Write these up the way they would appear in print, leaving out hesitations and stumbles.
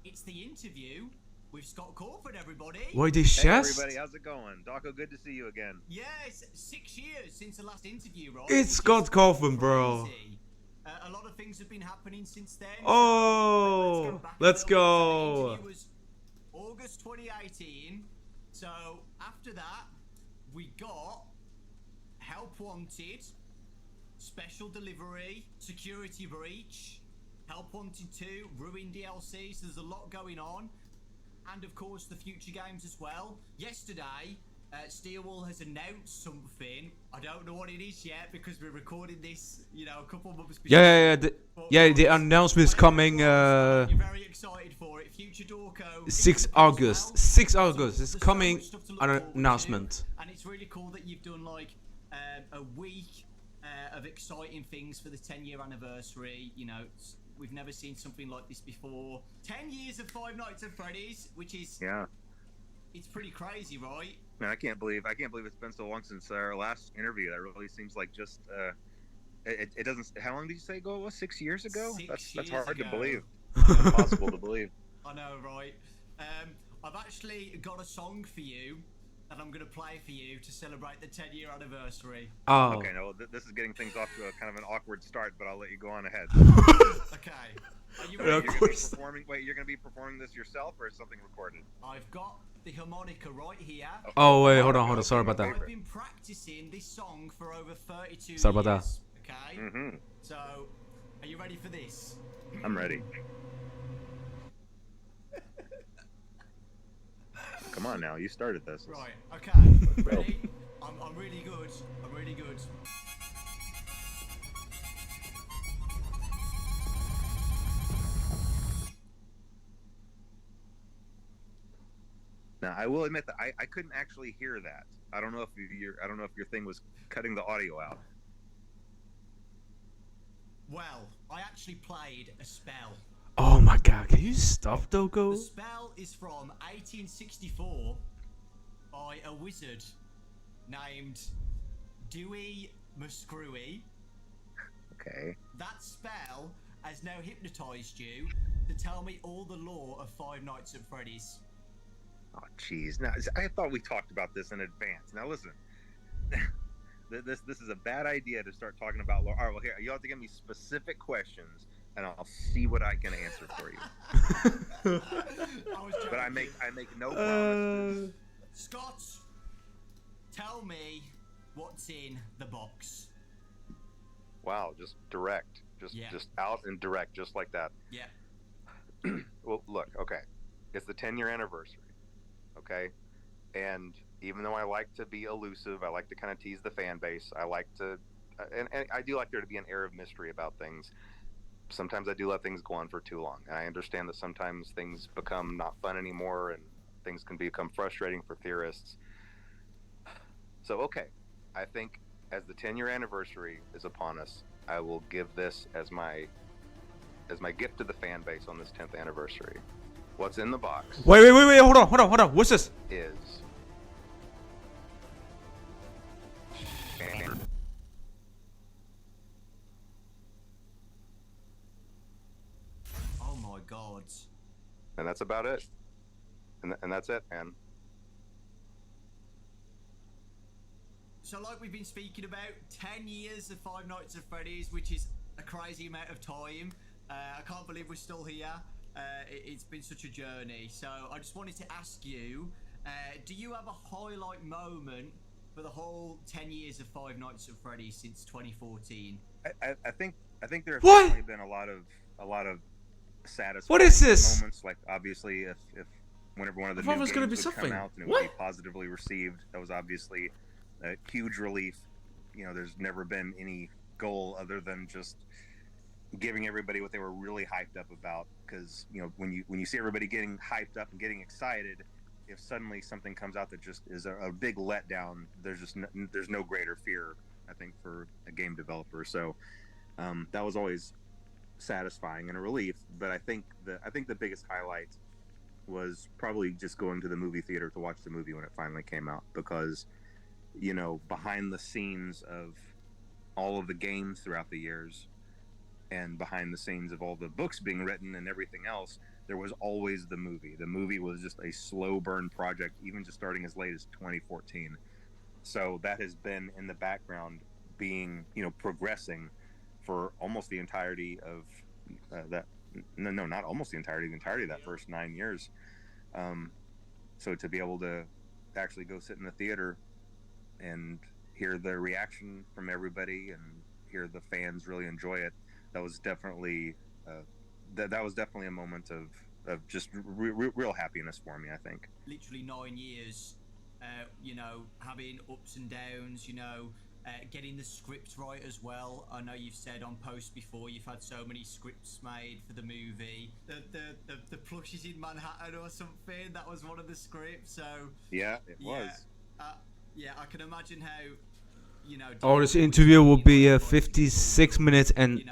It's the interview with Scott Cawthon, everybody. Wait, they Hey chest? everybody, how's it going? Dawko, good to see you again. Yeah, it's 6 years since the last interview, right? It's Scott Cawthon, bro. Crazy. A lot of things have been happening since then. Oh, let's So the go. interview was August 2018. So after that, we got Help Wanted, Special Delivery, Security Breach, Help Wanted 2, Ruin DLC. So there's a lot going on. And of course the future games as well. Yesterday, Steelwall has announced something. I don't know what it is yet because we're recording this, you know, a couple of months before. Yeah, the announcement's coming. You're very excited for it. Future Dawko. 6 August. 6 August. It's coming. An announcement. And it's really cool that you've done like a week of exciting things for the 10-year anniversary. You know, we've never seen something like this before. 10 years of Five Nights at Freddy's, which is it's pretty crazy, right? Man, I can't believe it's been so long since our last interview. That really seems like just it doesn't. How long did you say ago it was? 6 years ago? That's hard to believe. Impossible to believe. I know, right? I've actually got a song for you that I'm going to play for you to celebrate the 10-year anniversary. Oh. Okay, no, this is getting things off to a kind of an awkward start, but I'll let you go on ahead. Okay. Are you ready? You're going to be performing this yourself, or is something recorded? I've got the harmonica right here. Oh wait, hold on. Sorry about that. I've been practicing this song for over 32 years. Sorry about that. Okay. So, are you ready for this? I'm ready. Come on now, you started this. Right. Okay. Ready? I'm really good. I'm really good. Now, I will admit that I couldn't actually hear that. I don't know if your thing was cutting the audio out. Well, I actually played a spell. Oh my god, can you stop, The Dawko? spell is from 1864 by a wizard named Dewey Muscrewy. Okay. That spell has now hypnotized you to tell me all the lore of Five Nights at Freddy's. Oh, jeez. Now, I thought we talked about this in advance. Now, listen. This is a bad idea to start talking about lore. All right, well, here, you'll have to give me specific questions, and I'll see what I can answer for you. But I make no promises. Scott, tell me what's in the box. Wow, just direct. Just out and direct, just like that. Yeah. Well, look, okay. It's the 10-year anniversary, okay? And even though I like to be elusive, I like to kind of tease the fan base, I like to, and I do like there to be an air of mystery about things. Sometimes I do let things go on for too long. And I understand that sometimes things become not fun anymore and things can become frustrating for theorists. So, okay, I think as the 10-year anniversary is upon us, I will give this as my gift to the fan base on this 10th anniversary. What's in the box? Wait, hold on. What's this? Is Oh my god. and that's about it. And that's it, man. So like we've been speaking about, 10 years of Five Nights at Freddy's, which is a crazy amount of time. I can't believe we're still here. It's been such a journey. So I just wanted to ask you, do you have a highlight moment for the whole 10 years of Five Nights at Freddy's since 2014? I think there have definitely been a lot of satisfying What is this? moments. Like obviously, if whenever one of the new games would come out and it would be positively received, that was obviously a huge relief. You know, there's never been any goal other than just giving everybody what they were really hyped up about. Because you know, when you see everybody getting hyped up and getting excited, if suddenly something comes out that just is a big letdown, there's no greater fear, I think, for a game developer. So that was always satisfying and a relief. But I think the biggest highlight was probably just going to the movie theater to watch the movie when it finally came out, because you know, behind the scenes of all of the games throughout the years and behind the scenes of all the books being written and everything else, there was always the movie. The movie was just a slow burn project, even just starting as late as 2014. So that has been in the background, being, progressing for almost the entirety of that. No, not almost the entirety of that first 9 years. So to be able to actually go sit in the theater and hear the reaction from everybody and hear the fans really enjoy it, that was definitely that was definitely a moment of just real happiness for me, I think. Literally 9 years, having ups and downs, getting the script right as well. I know you've said on posts before you've had so many scripts made for the movie. The plushies in Manhattan or something, that was one of the scripts. So yeah, it was. Yeah, I can imagine how, Oh, this interview will be 56 minutes and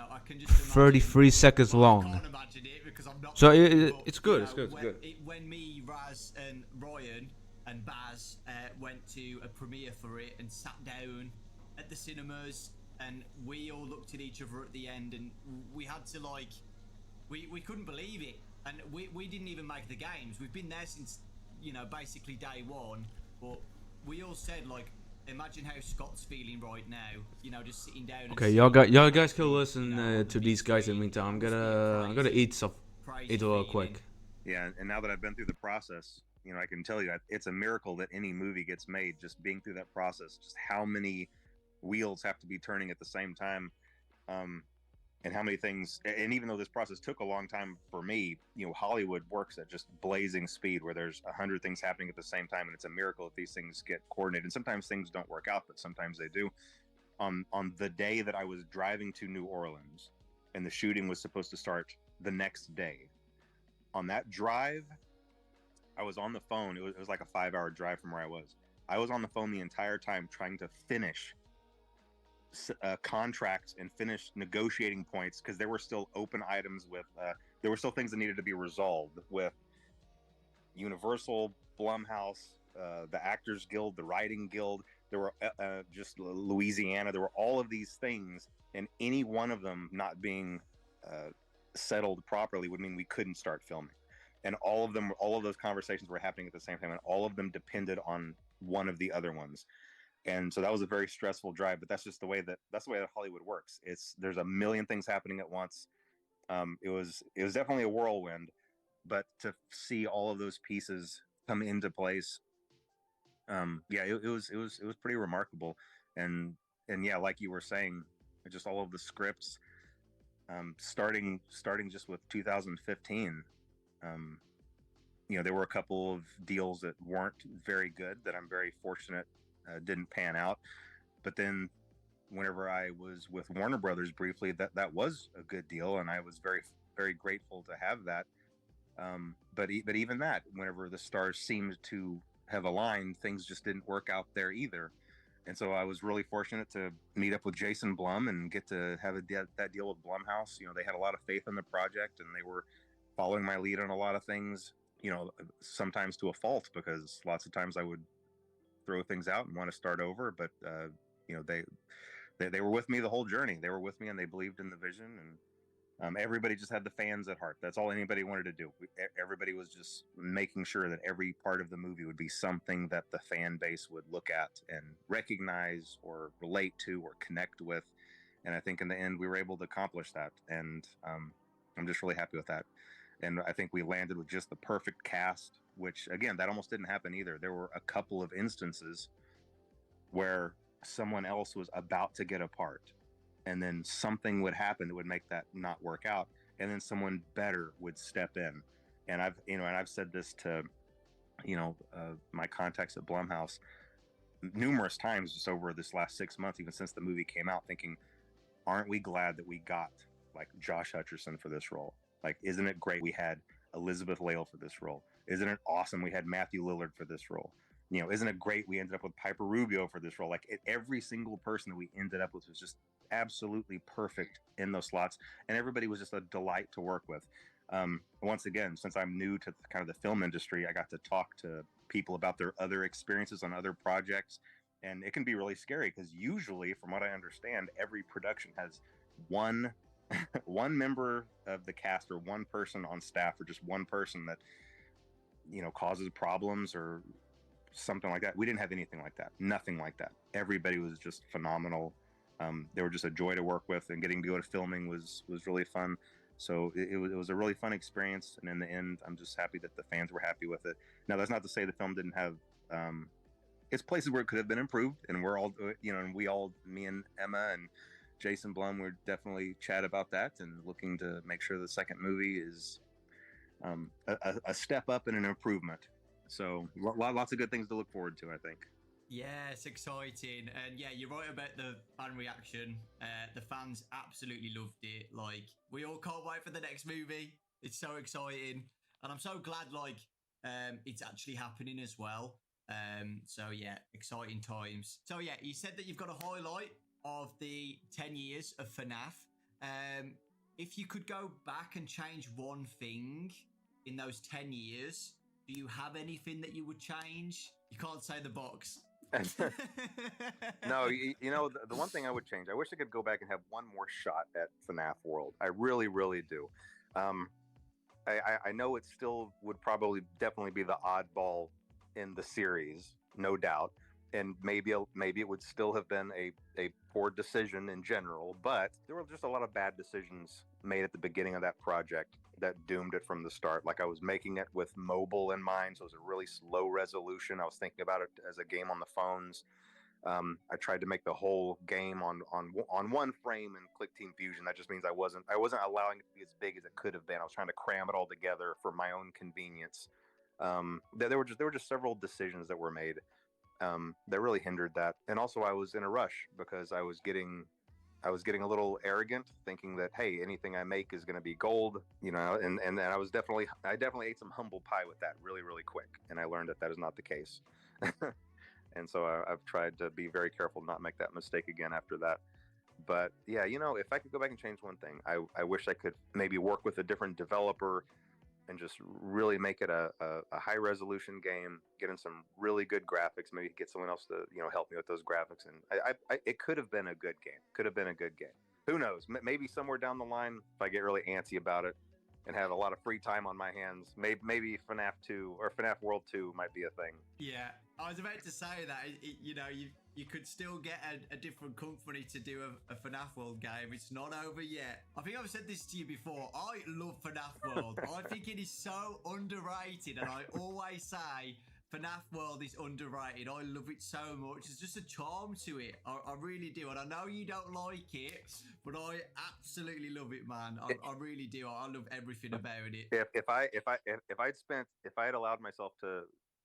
33 seconds long. I can't imagine it because I'm not. So it's good. It's good. It's good. When me, Raz, and Ryan and Baz went to a premiere for it and sat down at the cinemas, and we all looked at each other at the end, and we had to we couldn't believe it, and we didn't even make the games. We've been there since basically day one, but we all said imagine how Scott's feeling right now, just sitting down. Okay, y'all guys can listen to these guys in the meantime. I'm gonna eat a little quick. Yeah, and now that I've been through the process, I can tell you it's a miracle that any movie gets made. Just being through that process, just how many wheels have to be turning at the same time, and how many things. And even though this process took a long time for me, Hollywood works at just blazing speed, where there's 100 things happening at the same time, and it's a miracle if these things get coordinated. And sometimes things don't work out, but sometimes they do. On the day that I was driving to New Orleans, and the shooting was supposed to start the next day, on that drive, I was on the phone. It was like a 5-hour drive from where I was. I was on the phone the entire time trying to finish contracts and finish negotiating points, because there were still open items with there were still things that needed to be resolved with Universal, Blumhouse, the Actors Guild, the Writing Guild. There were just Louisiana. There were all of these things, and any one of them not being settled properly would mean we couldn't start filming. And all of those conversations were happening at the same time, and all of them depended on one of the other ones. And so that was a very stressful drive, but that's the way that Hollywood works. There's a million things happening at once. It was definitely a whirlwind, but to see all of those pieces come into place, it was pretty remarkable. And yeah, like you were saying, just all of the scripts, starting just with 2015. There were a couple of deals that weren't very good that I'm very fortunate didn't pan out. But then whenever I was with Warner Brothers briefly, that was a good deal, and I was very, very grateful to have that. But even that, whenever the stars seemed to have aligned, things just didn't work out there either. And so I was really fortunate to meet up with Jason Blum and get to have that deal with Blumhouse. They had a lot of faith in the project, and they were following my lead on a lot of things, sometimes to a fault, because lots of times I would throw things out and want to start over. But, they were with me the whole journey. They were with me, and they believed in the vision, and everybody just had the fans at heart. That's all anybody wanted to do. Everybody was just making sure that every part of the movie would be something that the fan base would look at and recognize or relate to or connect with. And I think in the end, we were able to accomplish that. And I'm just really happy with that. And I think we landed with just the perfect cast, which, again, that almost didn't happen either. There were a couple of instances where someone else was about to get a part, and then something would happen that would make that not work out, and then someone better would step in. And I've said this to my contacts at Blumhouse numerous times just over this last 6 months, even since the movie came out, thinking, aren't we glad that we got like Josh Hutcherson for this role? Like, isn't it great we had Elizabeth Lale for this role? Isn't it awesome we had Matthew Lillard for this role? Isn't it great we ended up with Piper Rubio for this role? Like, every single person that we ended up with was just absolutely perfect in those slots, and everybody was just a delight to work with. Once again, since I'm new to kind of the film industry, I got to talk to people about their other experiences on other projects, and it can be really scary because usually, from what I understand, every production has one one member of the cast or one person on staff or just one person that causes problems or something like that. We didn't have anything like that. Nothing like that. Everybody was just phenomenal. They were just a joy to work with, and getting to go to filming was really fun. So it was a really fun experience, and in the end, I'm just happy that the fans were happy with it. Now, that's not to say the film didn't have its places where it could have been improved, and we're all, and me and Emma and Jason Blum, we're definitely chat about that and looking to make sure the second movie is a step up and an improvement. So lots of good things to look forward to, I think. Yeah, it's exciting. And yeah, you're right about the fan reaction. The fans absolutely loved it. Like, we all can't wait for the next movie. It's so exciting. And I'm so glad, like, it's actually happening as well. So yeah, exciting times. So yeah, you said that you've got a highlight of the 10 years of FNAF. If you could go back and change one thing in those 10 years, do you have anything that you would change? You can't say the box. No, the one thing I would change, I wish I could go back and have one more shot at FNAF World. I really, really do. I know it still would definitely be the oddball in the series, no doubt. And maybe it would still have been a poor decision in general, but there were just a lot of bad decisions made at the beginning of that project that doomed it from the start. Like, I was making it with mobile in mind, so it was a really low resolution. I was thinking about it as a game on the phones. I tried to make the whole game on one frame in Team Fusion. That just means I wasn't allowing it to be as big as it could have been. I was trying to cram it all together for my own convenience. There were just several decisions that were made that really hindered that. And also, I was in a rush because I was getting a little arrogant, thinking that, hey, anything I make is going to be gold, and I definitely ate some humble pie with that really, really quick. And I learned that is not the case. And so I've tried to be very careful to not make that mistake again after that. But yeah, if I could go back and change one thing, I wish I could maybe work with a different developer and just really make it a high resolution game, get in some really good graphics, maybe get someone else to, help me with those graphics. And it could have been a good game. Who knows? Maybe somewhere down the line, if I get really antsy about it and have a lot of free time on my hands, maybe FNAF 2 or FNAF World 2 might be a thing. Yeah, I was about to say that, you could still get a different company to do a FNAF World game. It's not over yet. I think I've said this to you before. I love FNAF World. I think it is so underrated, and I always say FNAF World is underrated. I love it so much. There's just a charm to it. I really do. And I know you don't like it, but I absolutely love it, man. I really do. I love everything about it. If I had allowed myself to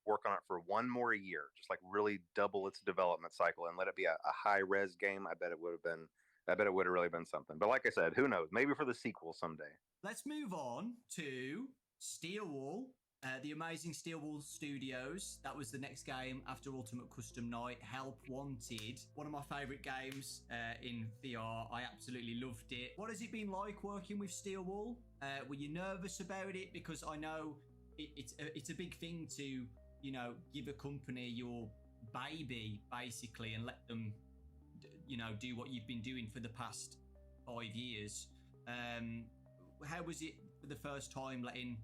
work on it for one more year, just like really double its development cycle and let it be a high res game, I bet it would have really been something. But like I said, who knows? Maybe for the sequel someday. Let's move on to Steelwall. The amazing Steelwall Studios. That was the next game after Ultimate Custom Night. Help Wanted. One of my favorite games in VR. I absolutely loved it. What has it been like working with Steelwall? Were you nervous about it? Because I know it's a big thing to, give a company your baby, basically, and let them, do what you've been doing for the past 5 years. How was it for the first time letting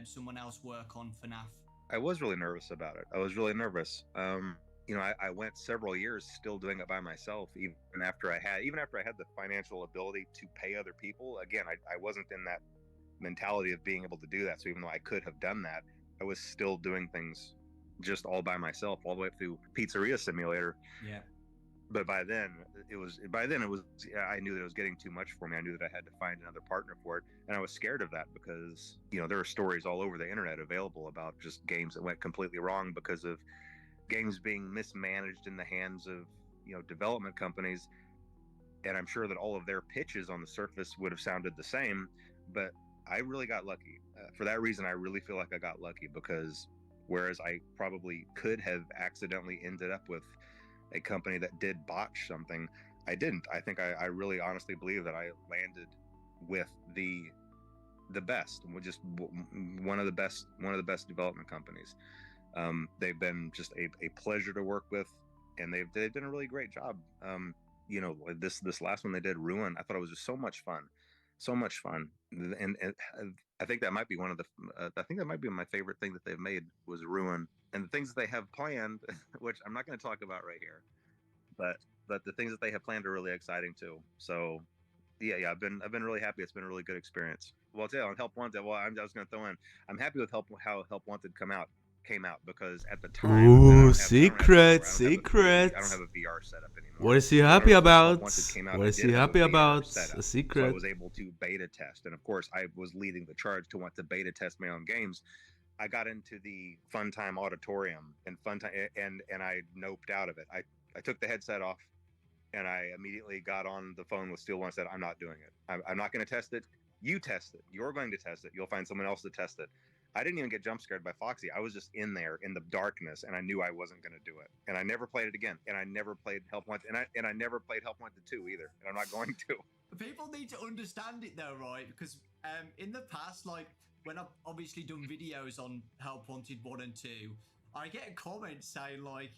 someone else work on FNAF? I was really nervous about it. I was really nervous. I went several years still doing it by myself, even after I had the financial ability to pay other people. Again, I wasn't in that mentality of being able to do that. So even though I could have done that, I was still doing things just all by myself, all the way through Pizzeria Simulator. Yeah. But by then it was I knew that it was getting too much for me. I knew that I had to find another partner for it, and I was scared of that because there are stories all over the internet available about just games that went completely wrong because of games being mismanaged in the hands of development companies. And I'm sure that all of their pitches on the surface would have sounded the same, but I really got lucky. For that reason, I really feel like I got lucky, because whereas I probably could have accidentally ended up with a company that did botch something, I didn't. I think I really honestly believe that I landed with the best, just one of the best development companies. They've been just a pleasure to work with, and they've done a really great job. This last one they did, Ruin, I thought it was just so much fun. So much fun, and I think that might be one of the I think that might be my favorite thing that they've made was Ruin, and the things that they have planned, which I'm not going to talk about right here, but the things that they have planned are really exciting too. So yeah, I've been really happy. It's been a really good experience. Well, yeah, on Help Wanted. Well, I was going to throw in. I'm happy with how Help Wanted came out because at the time, Ooh, I don't have secrets. a VR setup anymore. What is he So happy whenever Help about? Wanted came out, What I is did he have a happy VR about? setup, A so I secret. was able to beta test. And of course, I was leading the charge to want to beta test my own games. I got into the Fun Time Auditorium and and I noped out of it. I took the headset off and I immediately got on the phone with Steel One and said, I'm not doing it. I'm not going to test it. You test it. You're going to test it. You'll find someone else to test it. I didn't even get jump scared by Foxy. I was just in there in the darkness, and I knew I wasn't going to do it. And I never played it again. And I never played Help Wanted, and I never played Help Wanted 2 either. And I'm not going to. People need to understand it though, right? Because in the past, like when I've obviously done videos on Help Wanted 1 and 2, I get a comment saying like,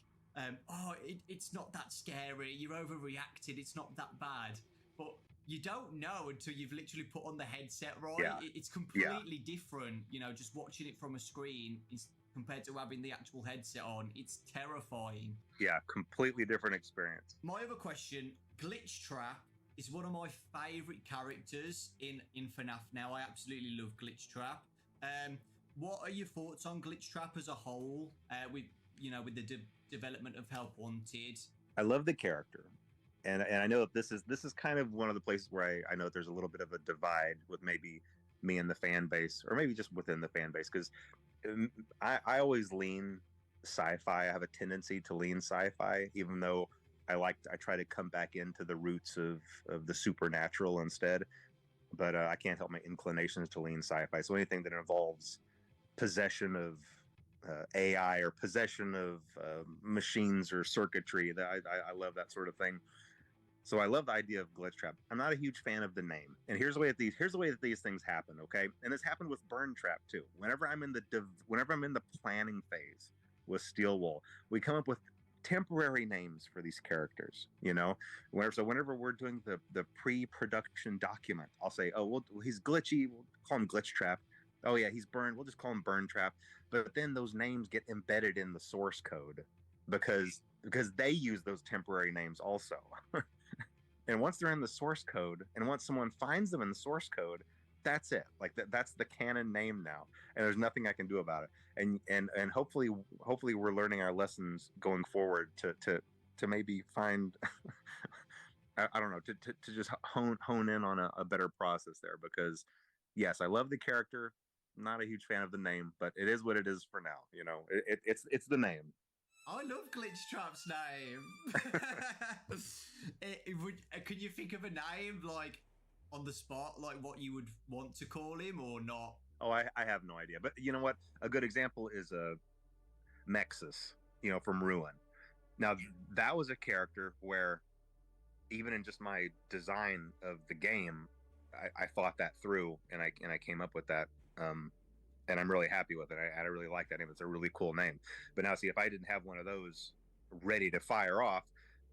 oh, it's not that scary, you're overreacted, it's not that bad. But you don't know until you've literally put on the headset, right? Yeah. It's completely different, you know, just watching it from a screen is compared to having the actual headset on. It's terrifying. Yeah, completely different experience. My other question, Glitch Trap is one of my favorite characters in FNAF now. I absolutely love Glitch Trap. What are your thoughts on Glitch Trap as a whole with the development of Help Wanted? I love the character. And I know that this is kind of one of the places where I know that there's a little bit of a divide with maybe me and the fan base, or maybe just within the fan base, because I always lean sci-fi. I have a tendency to lean sci-fi, even though I try to come back into the roots of the supernatural instead. But I can't help my inclinations to lean sci-fi. So anything that involves possession of AI or possession of machines or circuitry, that I love that sort of thing. So I love the idea of Glitch Trap. I'm not a huge fan of the name, and here's the way that these things happen. Okay, and this happened with Burn Trap too. Whenever I'm in the planning phase with Steel Wool, we come up with temporary names for these characters. You know, whenever we're doing the pre-production document, I'll say, oh, well, he's glitchy. We'll call him Glitch Trap. Oh yeah, he's Burn. We'll just call him Burn Trap. But then those names get embedded in the source code because they use those temporary names also. And once they're in the source code, and once someone finds them in the source code, that's it. Like that's the canon name now, and there's nothing I can do about it. And hopefully we're learning our lessons going forward to maybe find I don't know, to just hone in on a better process there. Because yes, I love the character. Not a huge fan of the name, but it is what it is for now. You know, it's the name. I love Glitch Trap's name. Could you think of a name, like, on the spot, like what you would want to call him or not? Oh, I have no idea. But you know what? A good example is Nexus, from Ruin. Now, that was a character where, even in just my design of the game, I thought that through, and I came up with that. And I'm really happy with it. I really like that name. It's a really cool name. But now, see, if I didn't have one of those ready to fire off,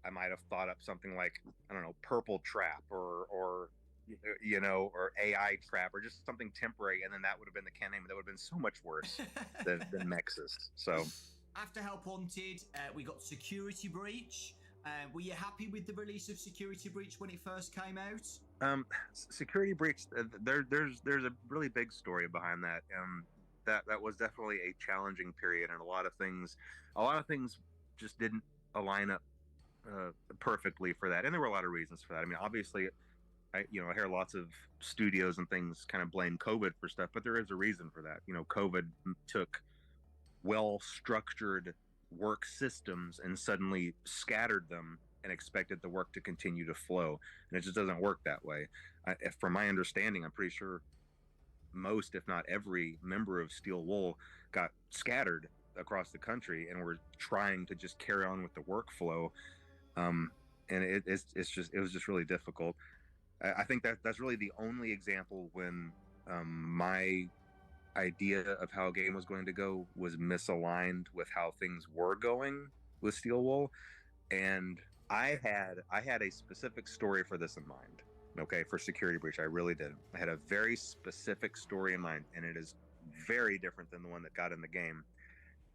I might have thought up something like, I don't know, Purple Trap or AI Trap, or just something temporary, and then that would have been the can name. That would have been so much worse than Nexus. So after Help Wanted, we got Security Breach. Were you happy with the release of Security Breach when it first came out? Security Breach, there's a really big story behind that. That was definitely a challenging period, and a lot of things just didn't align up perfectly for that, and there were a lot of reasons for that. I mean, obviously, I hear lots of studios and things kind of blame COVID for stuff, but there is a reason for that. COVID took well-structured work systems and suddenly scattered them and expected the work to continue to flow, and it just doesn't work that way. From my understanding, I'm pretty sure most, if not every, member of Steel Wool got scattered across the country and were trying to just carry on with the workflow, and it was just really difficult. I think that's really the only example when my idea of how a game was going to go was misaligned with how things were going with Steel Wool, and I had a specific story for this in mind. Okay, for Security Breach, I really did. I had a very specific story in mind, and it is very different than the one that got in the game.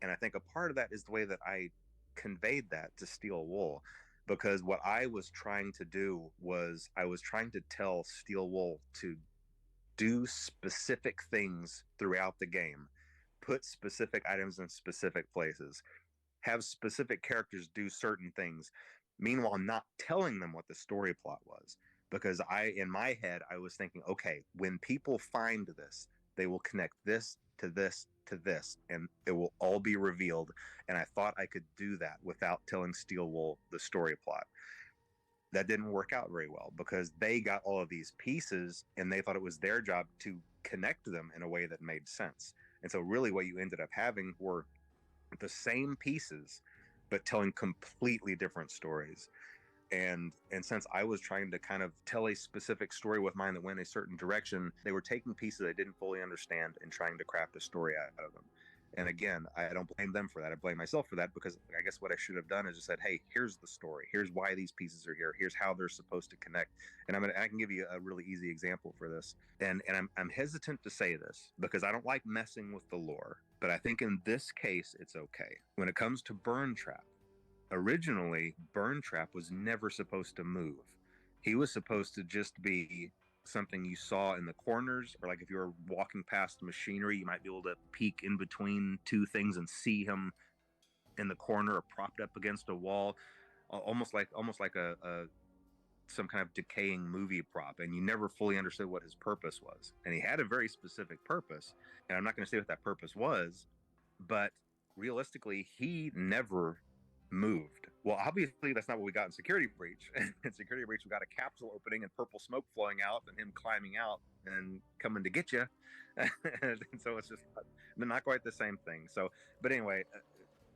And I think a part of that is the way that I conveyed that to Steel Wool, because what I was trying to do was I was trying to tell Steel Wool to do specific things throughout the game, put specific items in specific places, have specific characters do certain things, meanwhile not telling them what the story plot was. Because in my head, I was thinking, okay, when people find this, they will connect this to this to this, and it will all be revealed. And I thought I could do that without telling Steel Wool the story plot. That didn't work out very well because they got all of these pieces and they thought it was their job to connect them in a way that made sense. And so really what you ended up having were the same pieces but telling completely different stories. And since I was trying to kind of tell a specific story with mine that went a certain direction, they were taking pieces I didn't fully understand and trying to craft a story out of them. And again, I don't blame them for that. I blame myself for that, because I guess what I should have done is just said, hey, here's the story. Here's why these pieces are here. Here's how they're supposed to connect. And I can give you a really easy example for this. And I'm hesitant to say this because I don't like messing with the lore, but I think in this case, it's okay. When it comes to Burn Trap, originally, Burn Trap was never supposed to move. He was supposed to just be something you saw in the corners, or like if you were walking past machinery, you might be able to peek in between two things and see him in the corner or propped up against a wall, almost like a some kind of decaying movie prop, and you never fully understood what his purpose was. And he had a very specific purpose, and I'm not going to say what that purpose was, but realistically, he never moved. Well, obviously, that's not what we got in Security Breach. In Security Breach, we got a capsule opening and purple smoke flowing out, and him climbing out and coming to get you. And so it's just not quite the same thing. So, but anyway,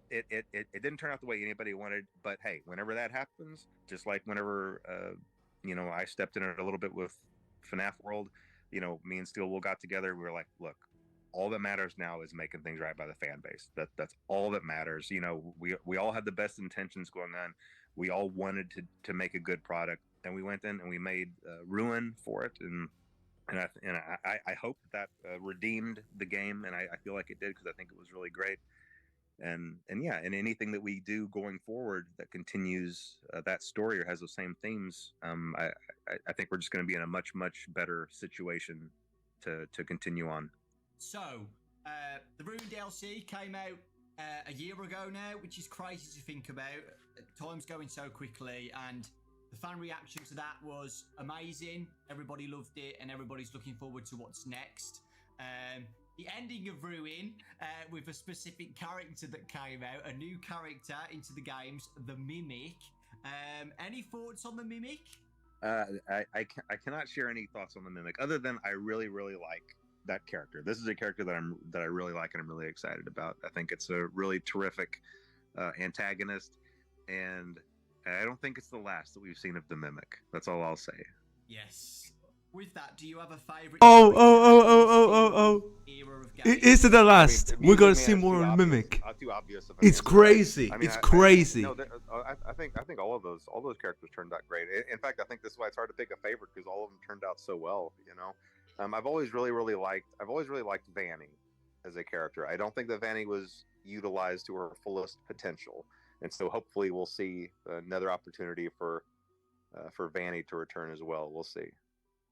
it didn't turn out the way anybody wanted. But hey, whenever that happens, just like whenever I stepped in it a little bit with FNAF World, me and Steel Wool got together. We were like, look, all that matters now is making things right by the fan base. That's all that matters. We all had the best intentions going on. We all wanted to make a good product, and we went in and we made Ruin for it, and I hope that redeemed the game, and I feel like it did, because I think it was really great. And yeah, and anything that we do going forward that continues that story or has those same themes, I think we're just going to be in a much better situation to continue on. So, the Ruin DLC came out a year ago now, which is crazy to think about. Time's going so quickly, and the fan reaction to that was amazing. Everybody loved it, and everybody's looking forward to what's next. The ending of Ruin, with a specific character that came out, a new character into the games, the Mimic. Any thoughts on the Mimic? I cannot share any thoughts on the Mimic, other than I really like that character. This is a character that I really like and I'm really excited about. I think it's a really terrific antagonist, and I don't think it's the last that we've seen of the Mimic. That's all I'll say. Yes. With that, do you have a favorite? Is it the last? We're gonna see more of Mimic. Too obvious. It's crazy. It's crazy. I think all those characters turned out great. In fact, I think this is why it's hard to pick a favorite, because all of them turned out so well. I've always really liked Vanny as a character. I don't think that Vanny was utilized to her fullest potential, and so hopefully we'll see another opportunity for Vanny to return as well. We'll see.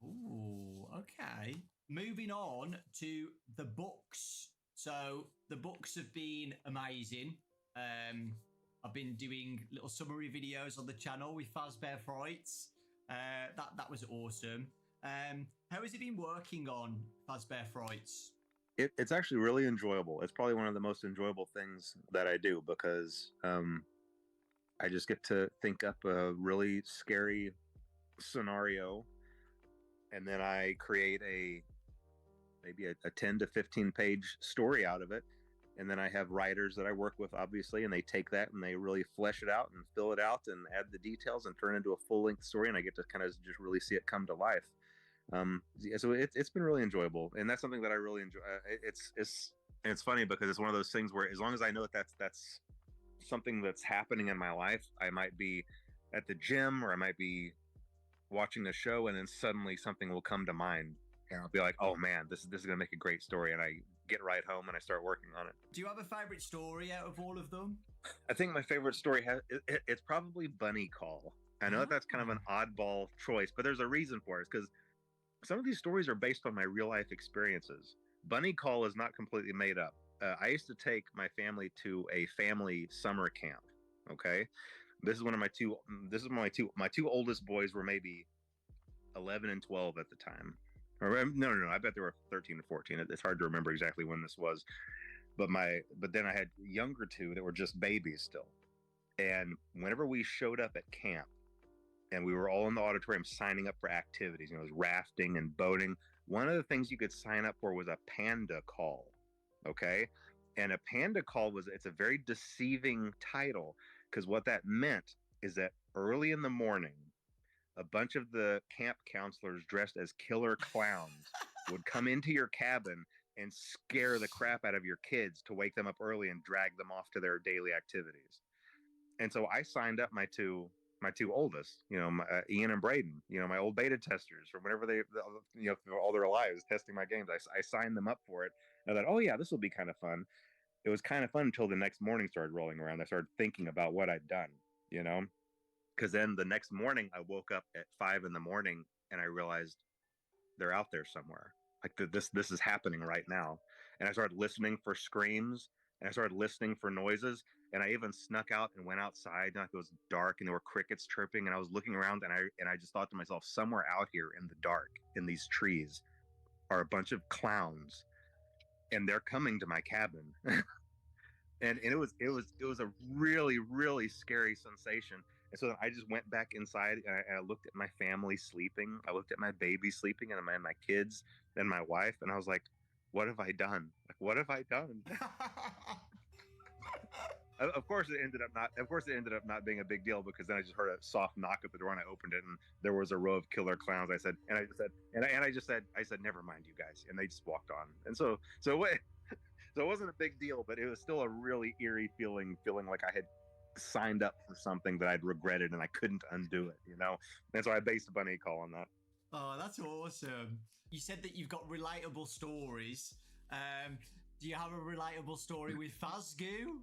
Ooh, okay. Moving on to the books. So the books have been amazing. I've been doing little summary videos on the channel with Fazbear Frights. That was awesome. How has it been working on Fazbear Frights? It's actually really enjoyable. It's probably one of the most enjoyable things that I do, because I just get to think up a really scary scenario, and then I create maybe a 10 to 15 page story out of it. And then I have writers that I work with, obviously, and they take that and they really flesh it out and fill it out and add the details and turn it into a full-length story, and I get to kind of just really see it come to life. So it's been really enjoyable, and that's something that I really enjoy. It's funny because it's one of those things where, as long as I know that that's something that's happening in my life, I might be at the gym, or I might be watching the show, and then suddenly something will come to mind, and I'll be like, oh man, this is gonna make a great story, and I get right home and I start working on it. Do you have a favorite story out of all of them? I think my favorite story it's probably Bunny Call. I know that's kind of an oddball choice, but there's a reason for it. Because some of these stories are based on my real life experiences. Bunny Call is not completely made up. I used to take my family to a family summer camp. Okay, this is one of my two. This is my two oldest boys were maybe 11 and 12 at the time. Or no. I bet they were 13 and 14. It's hard to remember exactly when this was. But then I had younger two that were just babies still. And whenever we showed up at camp, and we were all in the auditorium signing up for activities, it was rafting and boating. One of the things you could sign up for was a panda call. Okay. And a panda call it's a very deceiving title, because what that meant is that early in the morning, a bunch of the camp counselors dressed as killer clowns would come into your cabin and scare the crap out of your kids to wake them up early and drag them off to their daily activities. And so I signed up my two oldest, Ian and Braden, my old beta testers from whenever they all their lives testing my games. I signed them up for it. And I thought, oh yeah, this will be kind of fun. It was kind of fun until the next morning started rolling around. I started thinking about what I'd done, because then the next morning I woke up at 5 a.m. and I realized they're out there somewhere. Like this is happening right now. And I started listening for screams, and I started listening for noises, and I even snuck out and went outside. And it was dark and there were crickets chirping, and I was looking around, and I just thought to myself, somewhere out here in the dark in these trees are a bunch of clowns, and they're coming to my cabin. and it was a really, really scary sensation. And so I just went back inside, and I looked at my family sleeping. I looked at my baby sleeping, and my kids and my wife, and I was like, what have I done? Like, what have I done? Of course it ended up not being a big deal, because then I just heard a soft knock at the door, and I opened it, and there was a row of killer clowns. I said, never mind, you guys, and they just walked on. And so it wasn't a big deal, but it was still a really eerie feeling like I had signed up for something that I'd regretted and I couldn't undo it, And so I based Bunny Call on that. Oh, that's awesome. You said that you've got relatable stories. Do you have a relatable story with Fazgoo?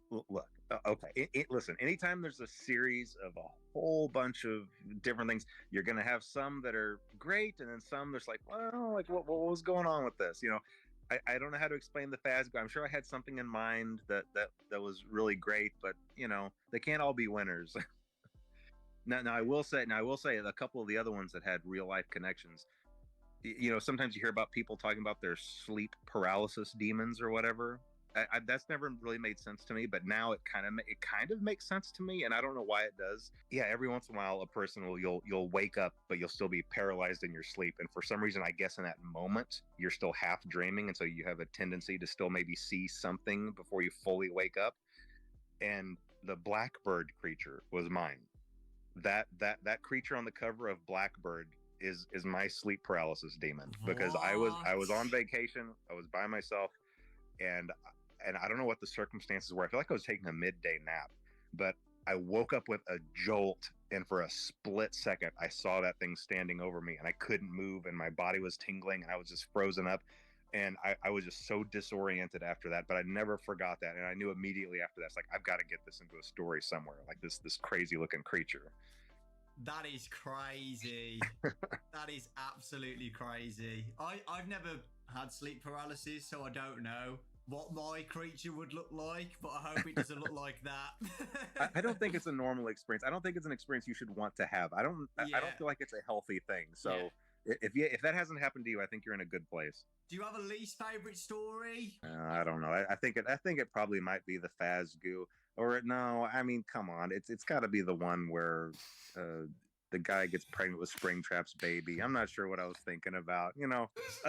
Look, okay. Listen, anytime there's a series of a whole bunch of different things, you're going to have some that are great, and then some that's like, well, like what was going on with this? I don't know how to explain the Fazgoo. I'm sure I had something in mind that was really great, but they can't all be winners. Now I will say a couple of the other ones that had real life connections. Sometimes you hear about people talking about their sleep paralysis demons or whatever. That's never really made sense to me, but now it kind of makes sense to me, and I don't know why it does. Yeah, every once in a while, a person you'll wake up, but you'll still be paralyzed in your sleep, and for some reason, I guess in that moment, you're still half dreaming, and so you have a tendency to still maybe see something before you fully wake up. And the Blackbird creature was mine. That creature on the cover of Blackbird is my sleep paralysis demon, because I was on vacation, I was by myself, and I don't know what the circumstances were. I feel like I was taking a midday nap, but I woke up with a jolt, and for a split second I saw that thing standing over me, and I couldn't move, and my body was tingling, and I was just frozen up, and I was just so disoriented after that. But I never forgot that, and I knew immediately after that, it's like, I've got to get this into a story somewhere, like this crazy looking creature. That is crazy. That is absolutely crazy. I've never had sleep paralysis, so I don't know what my creature would look like, but I hope it doesn't look like that. I don't think it's a normal experience. I don't think it's an experience you should want to have. I don't feel like it's a healthy thing. So if that hasn't happened to you, I think you're in a good place. Do you have a least favorite story? I don't know. I think it probably might be the Fazgoo. Or no, I mean, come on. It's got to be the one where the guy gets pregnant with Springtrap's baby. I'm not sure what I was thinking about.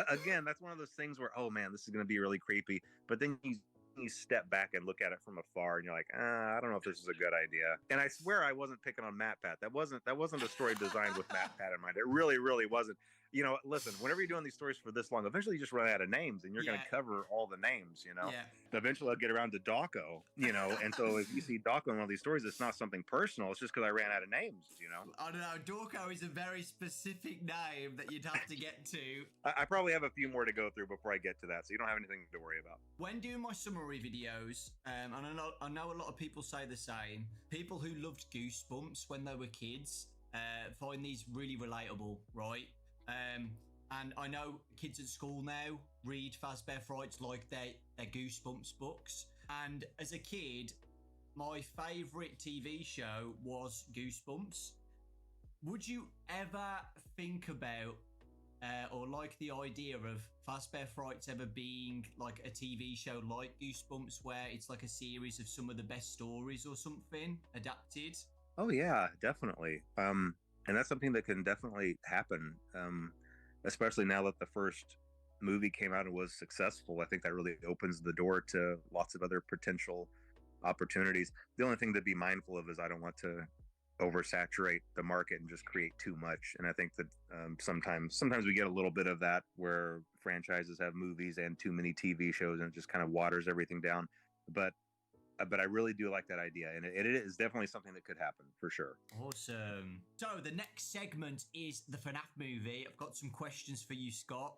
Again, that's one of those things where, oh man, this is going to be really creepy. But then you step back and look at it from afar, and you're like, I don't know if this is a good idea. And I swear I wasn't picking on MatPat. That wasn't a story designed with MatPat in mind. It really, really wasn't. you know, listen, whenever you're doing these stories for this long, eventually you just run out of names, and you're going to cover all the names, you know. Eventually I'll get around to Dawko, you know, and so if you see Dawko in one of these stories, it's not something personal, it's just because I ran out of names, you know. I don't know, Dawko is a very specific name that you'd have to get to. I probably have a few more to go through before I get to that, so you don't have anything to worry about. When doing my summary videos, and I know a lot of people say the same, people who loved Goosebumps when they were kids find these really relatable, right? And I know kids at school now read Fazbear Frights like they're Goosebumps books. And as a kid, my favourite TV show was Goosebumps. Would you ever think about or like the idea of Fazbear Frights ever being like a TV show like Goosebumps, where it's like a series of some of the best stories or something adapted? Oh yeah, definitely. And that's something that can definitely happen. Especially now that the first movie came out and was successful. I think that really opens the door to lots of other potential opportunities. The only thing to be mindful of is I don't want to oversaturate the market and just create too much. And I think that sometimes we get a little bit of that, where franchises have movies and too many TV shows, and it just kind of waters everything down. But I really do like that idea, and it is definitely something that could happen for sure. Awesome. So the next segment is the FNAF movie. I've got some questions for you, Scott.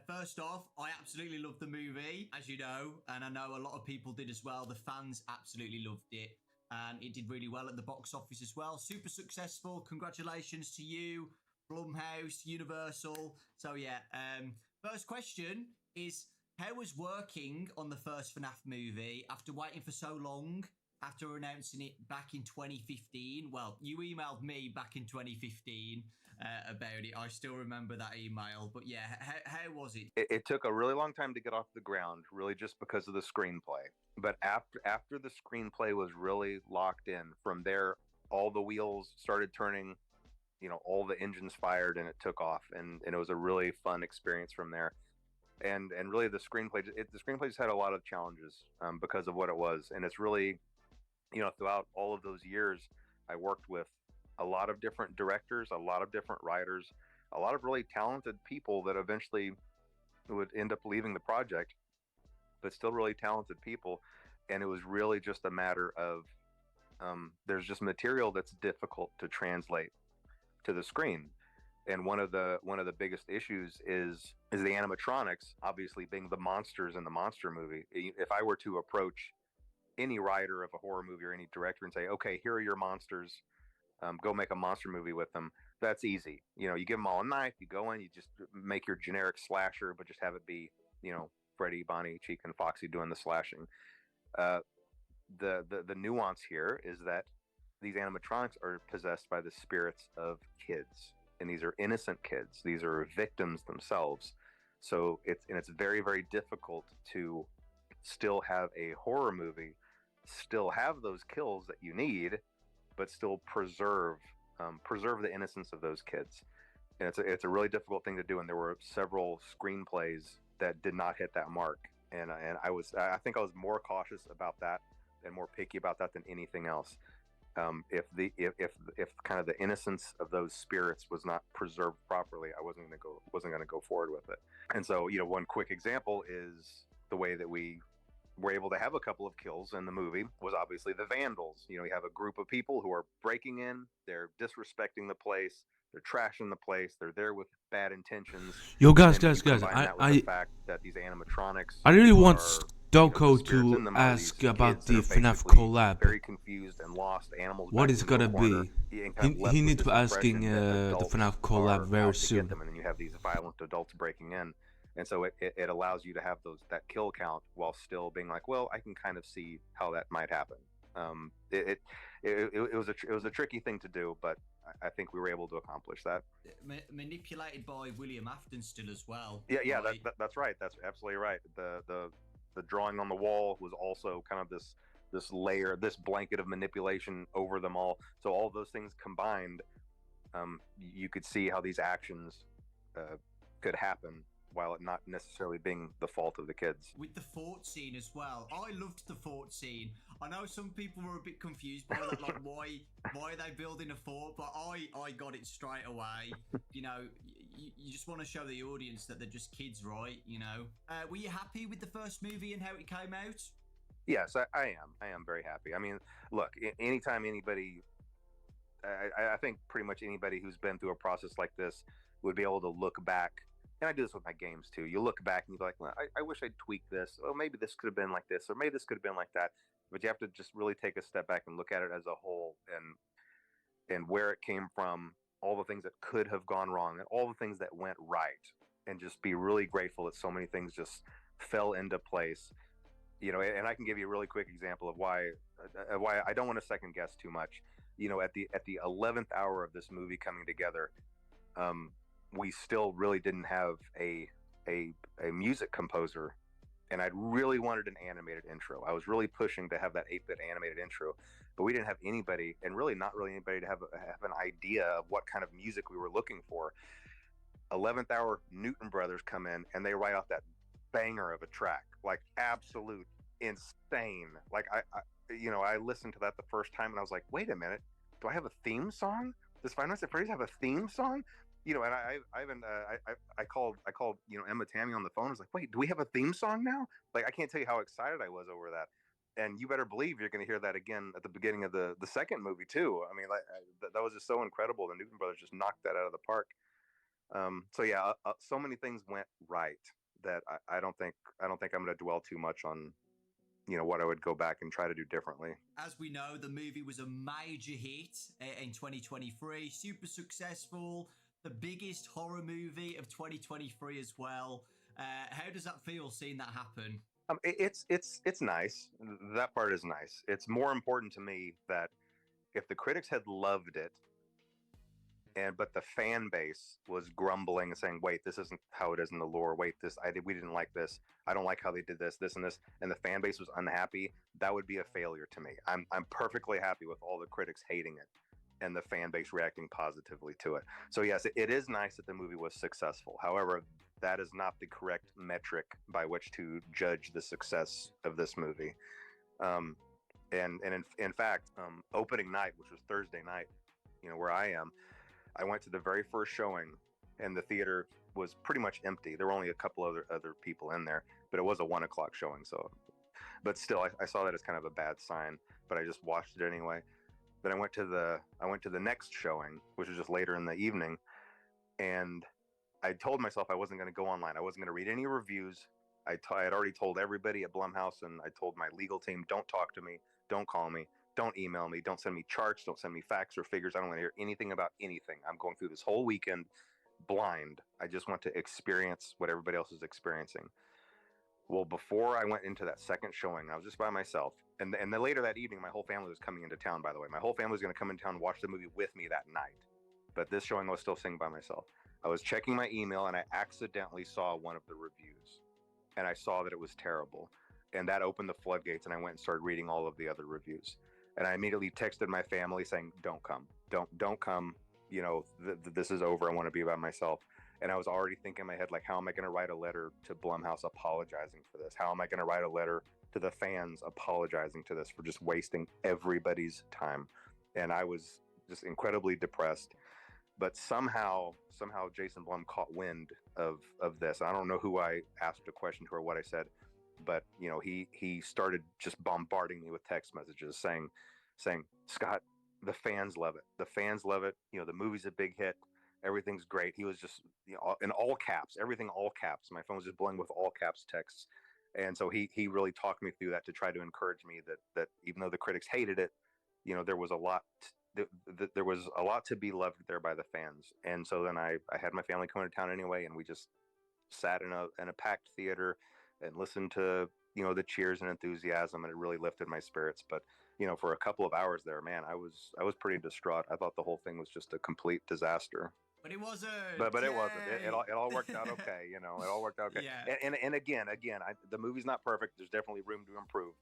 First off, I absolutely loved the movie, as you know, and I know a lot of people did as well. The fans absolutely loved it, and it did really well at the box office as well. Super successful. Congratulations to you, Blumhouse, Universal. So yeah, first question is, how was working on the first FNAF movie after waiting for so long, after announcing it back in 2015? Well, you emailed me back in 2015 about it. I still remember that email. But yeah, how was it? It took a really long time to get off the ground, really just because of the screenplay. But after the screenplay was really locked in, from there, all the wheels started turning, you know, all the engines fired, and it took off. And it was a really fun experience from there. And really the screenplay just had a lot of challenges because of what it was. And it's really, you know, throughout all of those years, I worked with a lot of different directors, a lot of different writers, a lot of really talented people that eventually would end up leaving the project, but still really talented people. And it was really just a matter of there's just material that's difficult to translate to the screen. And one of the biggest issues is the animatronics, obviously being the monsters in the monster movie. If I were to approach any writer of a horror movie or any director and say, okay, here are your monsters, go make a monster movie with them, that's easy. You know, you give them all a knife, you go in, you just make your generic slasher, but just have it be, you know, Freddy, Bonnie, Chica, and Foxy doing the slashing. The nuance here is that these animatronics are possessed by the spirits of kids. And these are innocent kids. These are victims themselves. So it's very, very difficult to still have a horror movie, still have those kills that you need, but still preserve the innocence of those kids. And it's a really difficult thing to do. And there were several screenplays that did not hit that mark. And I think I was more cautious about that and more picky about that than anything else. If kind of the innocence of those spirits was not preserved properly, I wasn't going to go forward with it. And so, you know, one quick example is the way that we were able to have a couple of kills in the movie was obviously the vandals. You know, you have a group of people who are breaking in, they're disrespecting the place, they're trashing the place, they're there with bad intentions. Yo, guys, the fact that these animatronics, I really want Dawko to ask about the FNAF collab. Very confused and lost animals. What is gonna be? He needs to be asking the FNAF collab very soon. And then you have these violent adults breaking in, and so it allows you to have that kill count while still being like, well, I can kind of see how that might happen. It was a tricky thing to do, but I think we were able to accomplish that. Manipulated by William Afton still as well. Yeah, right? That's right. That's absolutely right. The drawing on the wall was also kind of this layer, this blanket of manipulation over them all. So all those things combined, you could see how these actions could happen while it not necessarily being the fault of the kids. With the fort scene as well, I loved the fort scene. I know some people were a bit confused by that, like why are they building a fort? But I got it straight away. You know, you just want to show the audience that they're just kids, right? You know. Were you happy with the first movie and how it came out? Yes, I am. I am very happy. I mean, look, anytime anybody, I think pretty much anybody who's been through a process like this would be able to look back. And I do this with my games too. You look back and you're like, well, I wish I'd tweaked this. Oh, maybe this could have been like this, or maybe this could have been like that. But you have to just really take a step back and look at it as a whole, and where it came from, all the things that could have gone wrong, and all the things that went right, and just be really grateful that so many things just fell into place. You know, and I can give you a really quick example of why I don't want to second guess too much. You know, at the 11th hour of this movie coming together, we still really didn't have a music composer, and I'd really wanted an animated intro. I was really pushing to have that 8-bit animated intro, but we didn't have anybody, and really not really anybody to have an idea of what kind of music we were looking for. 11th hour, Newton Brothers come in and they write off that banger of a track, like absolute insane. Like I listened to that the first time and I was like, wait a minute, do I have a theme song? Does Five Nights at Freddy's have a theme song? You know, and I called Emma Tammy on the phone. I was like, wait, do we have a theme song now? Like, I can't tell you how excited I was over that. And you better believe you're going to hear that again at the beginning of the second movie too. I mean, that was just so incredible. The Newton Brothers just knocked that out of the park. So yeah, so many things went right that I don't think I'm going to dwell too much on, you know, what I would go back and try to do differently. As we know, the movie was a major hit in 2023, super successful, the biggest horror movie of 2023 as well. How does that feel, seeing that happen? It's nice. That part is nice. It's more important to me that if the critics had loved it, but the fan base was grumbling and saying, wait, this isn't how it is in the lore. Wait, we didn't like this. I don't like how they did this and this. And the fan base was unhappy. That would be a failure to me. I'm perfectly happy with all the critics hating it and the fan base reacting positively to it. So yes, it is nice that the movie was successful. However, that is not the correct metric by which to judge the success of this movie. And in fact, opening night, which was Thursday night, you know, where I am, I went to the very first showing, and the theater was pretty much empty. There were only a couple other people in there, but it was a 1 o'clock showing. So, but still, I saw that as kind of a bad sign. But I just watched it anyway. Then I went to the next showing, which was just later in the evening, and I told myself I wasn't going to go online. I wasn't going to read any reviews. I had already told everybody at Blumhouse, and I told my legal team, don't talk to me, don't call me, don't email me, don't send me charts, don't send me facts or figures. I don't want to hear anything about anything. I'm going through this whole weekend blind. I just want to experience what everybody else is experiencing. Well, before I went into that second showing, I was just by myself. And then later that evening, my whole family was coming into town, by the way. My whole family was going to come into town and watch the movie with me that night. But this showing, I was still sitting by myself. I was checking my email, and I accidentally saw one of the reviews. And I saw that it was terrible. And that opened the floodgates, and I went and started reading all of the other reviews. And I immediately texted my family saying, don't come. Don't come. You know, this is over. I want to be by myself. And I was already thinking in my head, like, how am I going to write a letter to Blumhouse apologizing for this? How am I going to write a letter to the fans apologizing to this for just wasting everybody's time? And I was just incredibly depressed. But somehow Jason Blum caught wind of this. I don't know who I asked a question to or what I said, but you know, he started just bombarding me with text messages saying, Scott, the fans love it. The fans love it. You know, the movie's a big hit. Everything's great. He was just, you know, in all caps, everything all caps. My phone was just blowing with all caps texts. And so he really talked me through that to try to encourage me that even though the critics hated it, you know, there was a lot to be loved there by the fans. And so then I had my family come into town anyway, and we just sat in a packed theater and listened to, you know, the cheers and enthusiasm, and it really lifted my spirits. But you know, for a couple of hours there, man, I was pretty distraught. I thought the whole thing was just a complete disaster. But it wasn't. But it wasn't. It all worked out okay. You know, it all worked out okay. Yeah. And again, the movie's not perfect. There's definitely room to improve.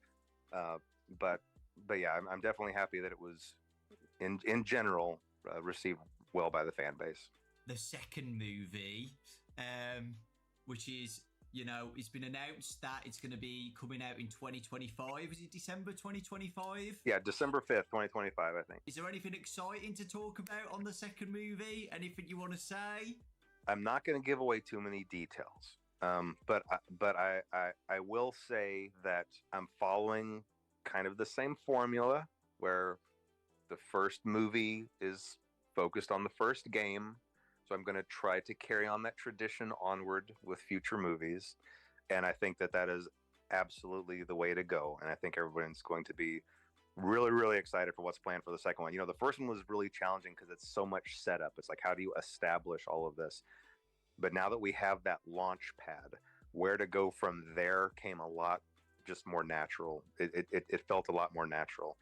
But yeah, I'm definitely happy that it was in general received well by the fan base. The second movie, which is, you know, it's been announced that it's going to be coming out in 2025. Is it December 2025? Yeah, December 5th, 2025, I think. Is there anything exciting to talk about on the second movie? Anything you want to say? I'm not going to give away too many details. But I will say that I'm following kind of the same formula where the first movie is focused on the first game. So I'm going to try to carry on that tradition onward with future movies. And I think that is absolutely the way to go. And I think everyone's going to be really, really excited for what's planned for the second one. The first one was really challenging because it's so much setup. It's like, how do you establish all of this? But now that we have that launch pad, where to go from there came a lot just more natural. It felt a lot more natural.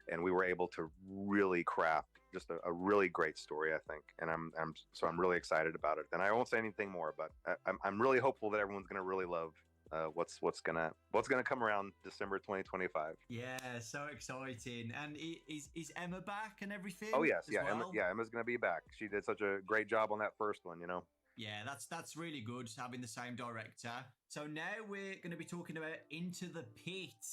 And we were able to really craft just a really great story, I think. And I'm really excited about it. And I won't say anything more, but I'm really hopeful that everyone's going to really love what's gonna come around December 2025. Yeah, so exciting. And is Emma back and everything? Oh yes, yeah, well? Emma's gonna be back. She did such a great job on that first one, Yeah, that's really good having the same director. So now we're going to be talking about Into the Pit,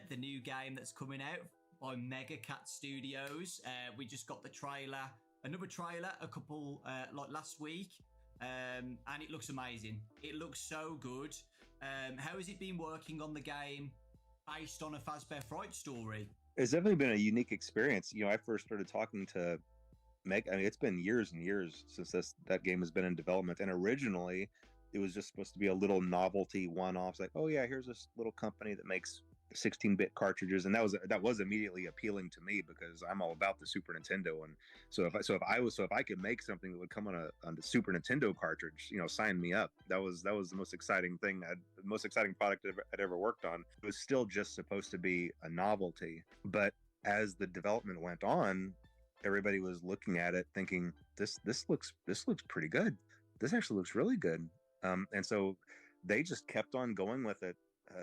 the new game that's coming out by Mega Cat Studios. We just got the trailer, another trailer, a couple like last week, and it looks amazing. It looks so good. How has it been working on the game based on a Fazbear Fright story? It's definitely been a unique experience. I first started talking to Meg. I mean, it's been years and years since that game has been in development. And originally, it was just supposed to be a little novelty one-off. It's like, oh yeah, here's this little company that makes 16-bit cartridges, and that was immediately appealing to me because I'm all about the Super Nintendo. And so if I could make something that would come on the Super Nintendo cartridge, sign me up. That was the most exciting thing, the most exciting product I'd ever worked on. It was still just supposed to be a novelty, but as the development went on, everybody was looking at it thinking, this looks pretty good. This actually looks really good. And so they just kept on going with it.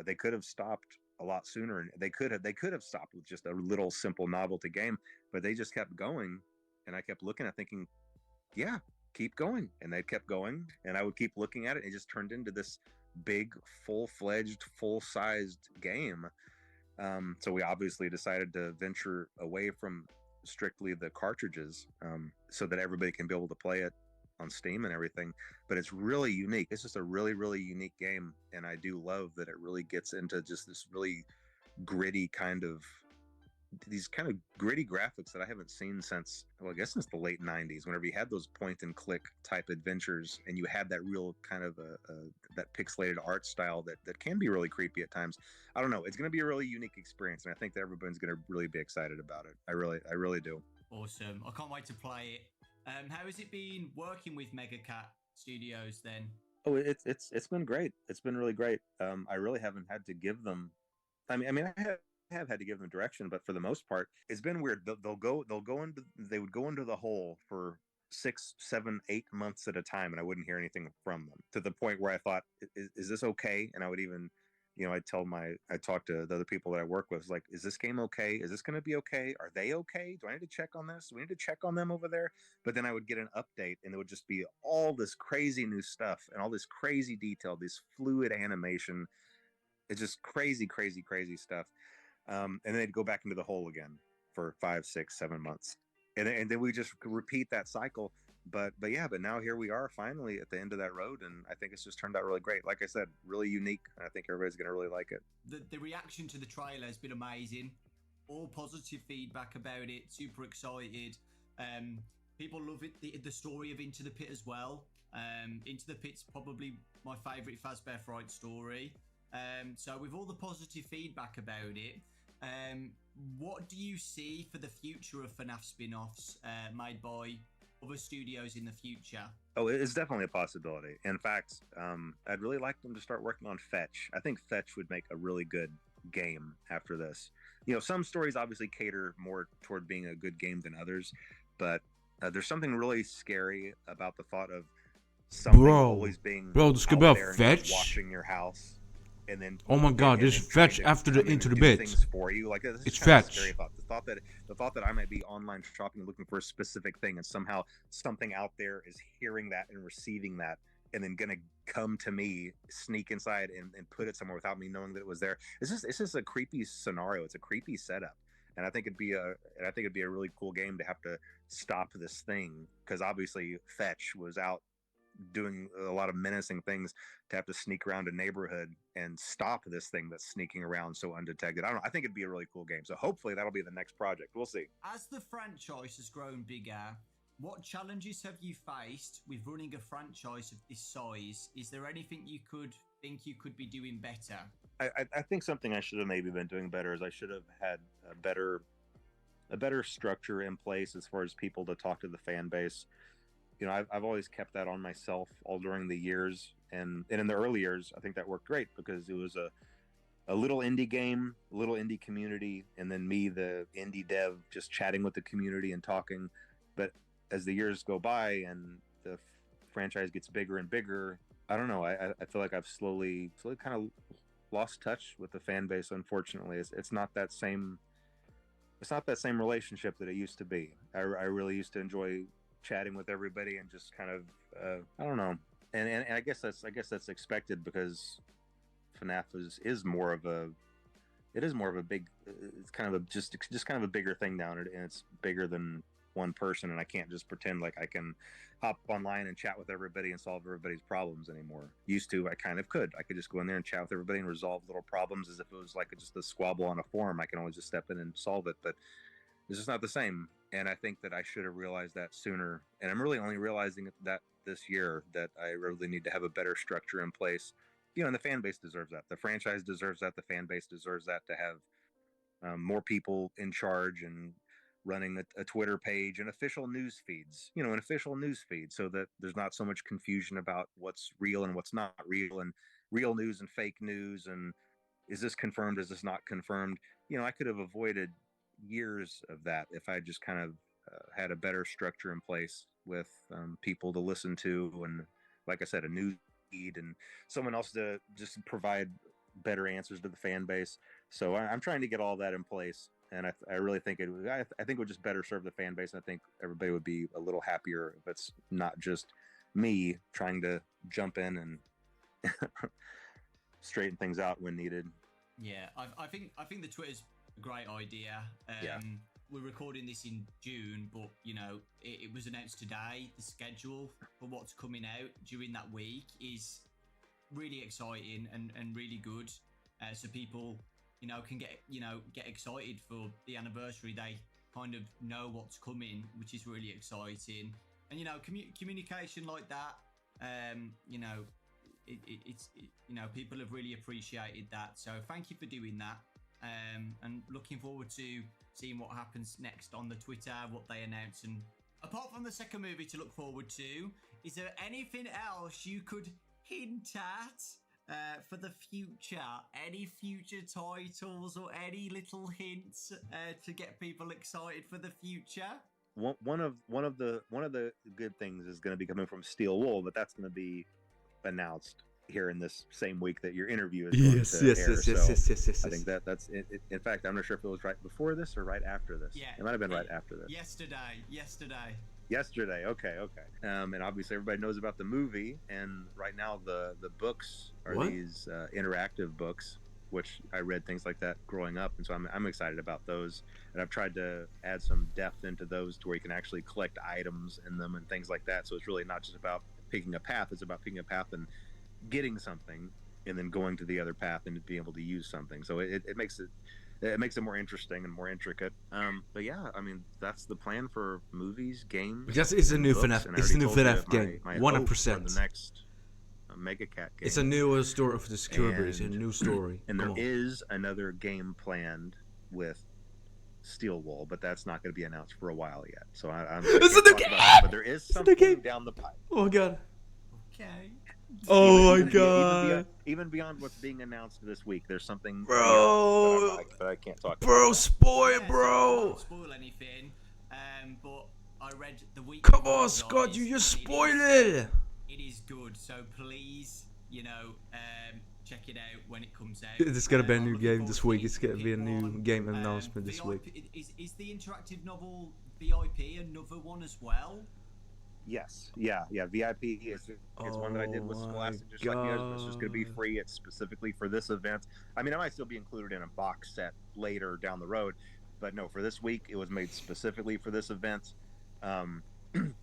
They could have stopped a lot sooner, and they could have stopped with just a little simple novelty game, but they just kept going. And I kept looking at thinking, yeah, keep going. And they kept going, and I would keep looking at it. And it just turned into this big, full-fledged, full-sized game. So we obviously decided to venture away from strictly the cartridges, so that everybody can be able to play it on Steam and everything. But it's really unique. It's just a really, really unique game, and I do love that it really gets into just this really gritty these kind of gritty graphics that I haven't seen since the late 90s, whenever you had those point and click type adventures and you had that real kind of that pixelated art style that can be really creepy at times. I don't know. It's going to be a really unique experience, and I think that everybody's going to really be excited about it. I really do. Awesome. I can't wait to play it. How has it been working with Mega Cat Studios then? Oh, it's been great. It's been really great. I really haven't had to give them. I mean, I have had to give them direction, but for the most part, it's been weird. They would go into the hole for 6, 7, 8 months at a time, and I wouldn't hear anything from them, to the point where I thought, is this okay? And I would even, I talk to the other people that I work with, like, is this game okay? Is this going to be okay? Are they okay? Do I need to check on this? Do we need to check on them over there? But then I would get an update, and it would just be all this crazy new stuff and all this crazy detail, this fluid animation. It's just crazy, crazy, crazy stuff. And then they'd go back into the hole again for 5, 6, 7 months, and then we just repeat that cycle. But now here we are finally at the end of that road, and I think it's just turned out really great. Like I said, really unique, and I think everybody's going to really like it. The reaction to the trailer has been amazing. All positive feedback about it. Super excited. People love it. The story of Into the Pit as well. Into the Pit's probably my favourite Fazbear Fright story. So with all the positive feedback about it, what do you see for the future of FNAF spin-offs made by other studios in the future? Oh, it's definitely a possibility. In fact, I'd really like them to start working on Fetch. I think Fetch would make a really good game after this. Some stories obviously cater more toward being a good game than others, but there's something really scary about the thought of something always being this could be a Fetch watching your house. And then, oh my God, there's Fetch after the Into the Pit. Things for you, like it's Fetch. Scary thought. The thought that I might be online shopping looking for a specific thing, and somehow something out there is hearing that and receiving that, and then gonna come to me, sneak inside and put it somewhere without me knowing that it was there. It's just a creepy scenario. It's a creepy setup, and I think it'd be a really cool game to have to stop this thing, because obviously Fetch was out doing a lot of menacing things to have to sneak around a neighborhood and stop this thing that's sneaking around so undetected. I don't know. I think it'd be a really cool game. So hopefully that'll be the next project. We'll see. As the franchise has grown bigger, what challenges have you faced with running a franchise of this size? Is there anything you think you could be doing better? I think something I should have maybe been doing better is I should have had a better structure in place as far as people to talk to the fan base. You know, I've always kept that on myself all during the years, and in the early years, I think that worked great because it was a little indie game, a little indie community, and then me, the indie dev, just chatting with the community and talking. But as the years go by and the franchise gets bigger and bigger, I don't know. I feel like I've slowly kind of lost touch with the fan base. Unfortunately, it's not that same. It's not that same relationship that it used to be. I really used to enjoy chatting with everybody and just kind of I don't know. And I guess that's expected because FNAF is more of a big, it's kind of just kind of a bigger thing now, and it's bigger than one person, and I can't just pretend like I can hop online and chat with everybody and solve everybody's problems anymore. Used to, I kind of could. I could just go in there and chat with everybody and resolve little problems as if it was like just a squabble on a forum. I can always just step in and solve it, but it's just not the same. And I think that I should have realized that sooner. And I'm really only realizing that this year, that I really need to have a better structure in place. You know, and the fan base deserves that. The franchise deserves that. The fan base deserves that, to have more people in charge and running a Twitter page and official news feeds, you know, an official news feed, so that there's not so much confusion about what's real and what's not real, and real news and fake news, and is this confirmed, is this not confirmed. You know, I could have avoided years of that if I just kind of had a better structure in place with people to listen to, and like I said, a news feed and someone else to just provide better answers to the fan base. So I'm trying to get all that in place, and I really think I think it would just better serve the fan base. And I think everybody would be a little happier if it's not just me trying to jump in and straighten things out when needed. Yeah, I think the Twitter's a great idea. Yeah. We're recording this in June, but you know, it was announced today. The schedule for what's coming out during that week is really exciting and really good. So people, you know, can get excited for the anniversary. They kind of know what's coming, which is really exciting. And you know, communication like that, you know, it's you know, people have really appreciated that. So thank you for doing that. And looking forward to seeing what happens next on the Twitter, what they announce. And apart from the second movie to look forward to, is there anything else you could hint at for the future? Any future titles or any little hints to get people excited for the future? One of the good things is going to be coming from Steel Wool, but that's going to be announced here in this same week that your interview is going to air. Yes. I think that's it. In fact, I'm not sure if it was right before this or right after this. Yeah, it might have been right after this. Yesterday. Okay. And obviously everybody knows about the movie, and right now the books are these interactive books, which I read things like that growing up, and so I'm excited about those. And I've tried to add some depth into those to where you can actually collect items in them and things like that. So it's really not just about picking a path; it's about picking a path and getting something, and then going to the other path and being able to use something. So it makes it more interesting and more intricate. But yeah, I mean, that's the plan for movies, games. Because it's a new FNAF. It's a new FNAF game. 100%. The next Mega Cat game. It's a new story for the security. It's a new story. And there is another game planned with Steel Wool, but that's not going to be announced for a while yet. So I'm Is it the game? But there is something down the pipe. Oh my god. Okay. Oh my god. Even beyond what's being announced this week, there's something, bro, that I can't talk about. Bro, spoil, bro. I won't spoil anything. But I read the week. Come on, Scott, you just spoiled it. It is good, so please, you know, check it out when it comes out. There's gonna be a new game this week. It's gonna be a new game announcement this week. Is the interactive novel VIP another one as well? Yes, yeah. VIP is one that I did with Scholastic, just like yours, but it's just going to be free. It's specifically for this event. I mean, I might still be included in a box set later down the road, but no, for this week, it was made specifically for this event.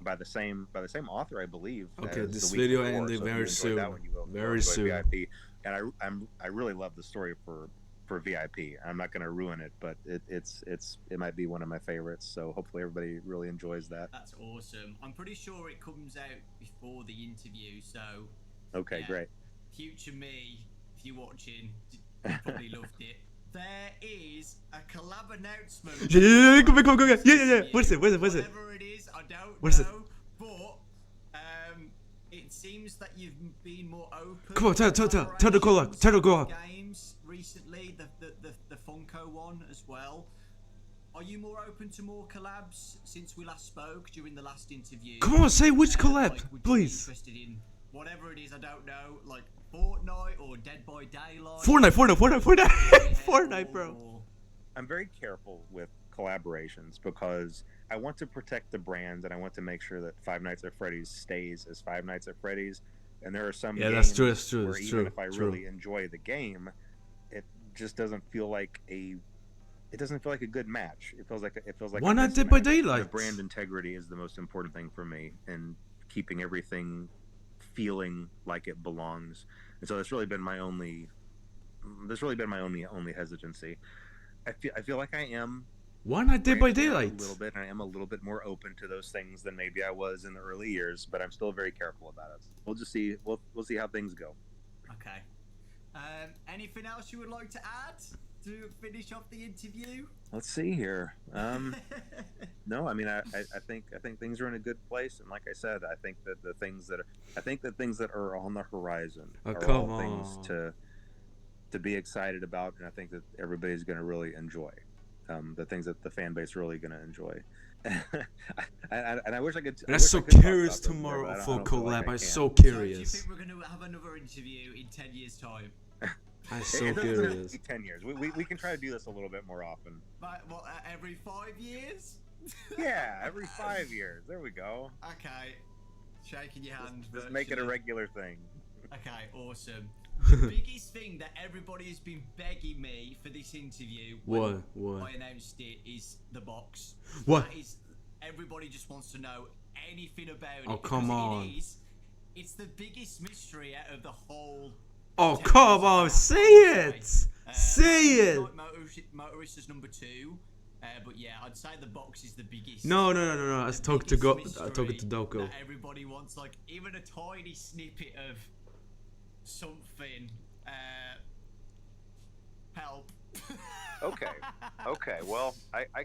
by the same author, I believe. Okay, as this the week video before. ending So very if you enjoyed soon. that one, you will Very enjoy soon. VIP. And I really love the story for VIP. I'm not going to ruin it, but it might be one of my favorites. So hopefully everybody really enjoys that. That's awesome. I'm pretty sure it comes out before the interview, so okay, yeah. Great. Future me, if you're watching, you probably loved it. There is a collab announcement. Yeah, come on. Yeah. What is it? Whatever it is, I don't what is know. But it seems that you've been more open. Come on, tell the collab. Games recently, the Funko one as well. Are you more open to more collabs since we last spoke during the last interview? Come on, say which collab, would please. You be interested in whatever it is? I don't know, like Fortnite or Dead by Daylight. Fortnite, bro. I'm very careful with collaborations because I want to protect the brands and I want to make sure that Five Nights at Freddy's stays as Five Nights at Freddy's. And there are some games that's true. where even if I really enjoy the game, it just doesn't feel like a good match. It feels like why not Dead by Daylight? The brand integrity is the most important thing for me, and keeping everything feeling like it belongs. And so that's really been my only hesitancy. I feel like I am. Why not Dead by Daylight? A little bit. I am a little bit more open to those things than maybe I was in the early years, but I'm still very careful about it. We'll just see. We'll see how things go. Okay. Anything else you would like to add to finish off the interview? Let's see here. No, I mean, I think things are in a good place, and like I said, I think that the things that are on the horizon are all things to be excited about, and I think that everybody's going to really enjoy. The things that the fan base really going to enjoy. And I wish I could. I'm so curious tomorrow for collab. I'm so curious. Do you think we're going to have another interview in 10 years' time? I'm so curious. 10 years. We can try to do this a little bit more often. But, what, every 5 years? Yeah, every 5 years. There we go. Okay. Shaking your hand. Just make it a regular thing. Okay, awesome. The biggest thing that everybody has been begging me for this interview, what? I announced it, is the box. What? That is, everybody just wants to know anything about it. Oh, come on. It's the biggest mystery out of the whole. Oh, come on, say it! Say it! Motorist is number 2. But yeah, I'd say the box is the biggest. No. I was talking to Dawko. Everybody wants, like, even a tiny snippet of something. Help. Okay. Well, I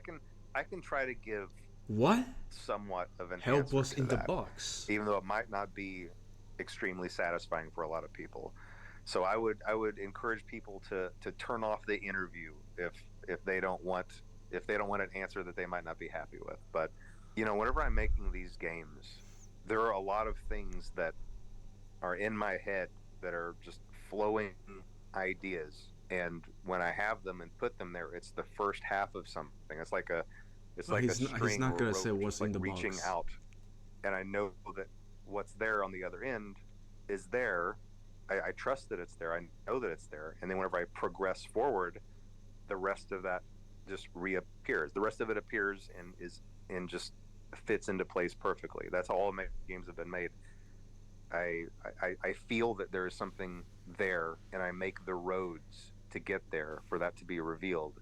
can try to give somewhat of an help answer us to in that, the box, even though it might not be extremely satisfying for a lot of people. So I would encourage people to turn off the interview if they don't want an answer that they might not be happy with. But whenever I'm making these games, there are a lot of things that are in my head that are just flowing ideas, and when I have them and put them there, it's the first half of something. It's like a string. He's not gonna say what's in the reaching box. Out, and I know that what's there on the other end is there. I trust that it's there. I know that it's there. And then whenever I progress forward, the rest of that just reappears. The rest of it appears and just fits into place perfectly. That's how all my games have been made. I feel that there is something there, and I make the roads to get there for that to be revealed.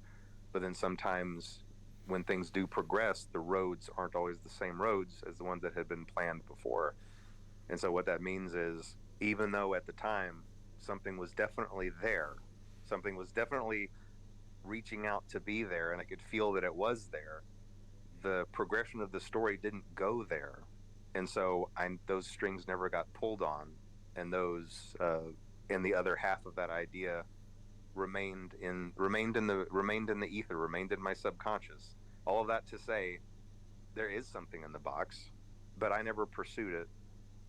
But then sometimes when things do progress, the roads aren't always the same roads as the ones that had been planned before. And so what that means is, even though at the time something was definitely there, something was definitely reaching out to be there, and I could feel that it was there, the progression of the story didn't go there. And so those strings never got pulled on, and those and the other half of that idea remained in the ether, remained in my subconscious. All of that to say, there is something in the box, but I never pursued it,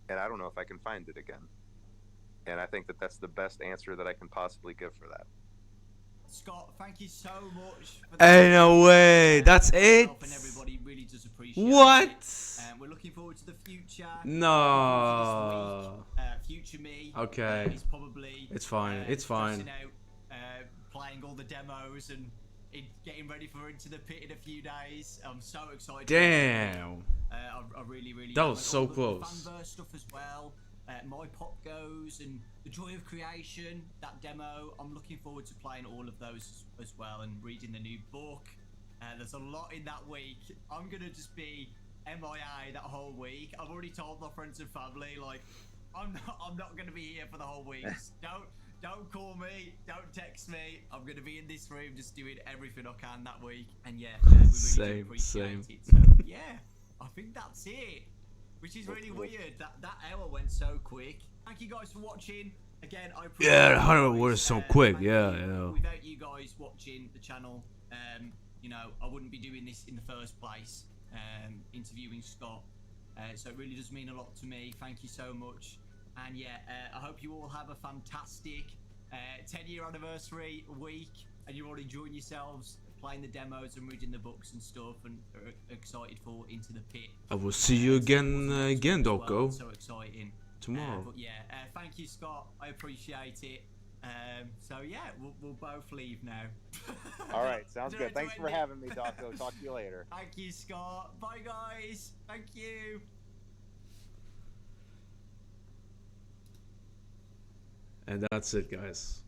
and I don't know if I can find it again. And I think that that's the best answer that I can possibly give for that. Scott, thank you so much. Hey, no way. That's it. And everybody really does appreciate what? It. We're looking forward to the future. No. Future me. Okay. Is probably. It's fine. It's fine. Out, playing all the demos and getting ready for Into the Pit in a few days. I'm so excited. Damn. I really that was so close. Fanverse stuff as well. My Pop Goes and The Joy of Creation, that demo. I'm looking forward to playing all of those as well and reading the new book. There's a lot in that week. I'm gonna just be MIA that whole week. I've already told my friends and family, like, I'm not gonna be here for the whole week. Don't call me, don't text me. I'm gonna be in this room just doing everything I can that week. And yeah, we really do appreciate it. So yeah, I think that's it. Which is really weird. That hour went so quick. Thank you guys for watching. Again, I appreciate yeah, 100 was so quick. Yeah. Without you guys watching the channel, you know, I wouldn't be doing this in the first place. Interviewing Scott. So it really does mean a lot to me. Thank you so much. And yeah, I hope you all have a fantastic 10-year anniversary week, and you're all enjoying yourselves playing the demos and reading the books and stuff, and are excited for Into the Pit. I will see you again, Dawko. Well. So exciting. Tomorrow. But yeah, thank you, Scott. I appreciate it. So yeah, we'll both leave now. All right, sounds good. Thanks for having me, Dawko. Talk to you later. Thank you, Scott. Bye, guys. Thank you. And that's it, guys.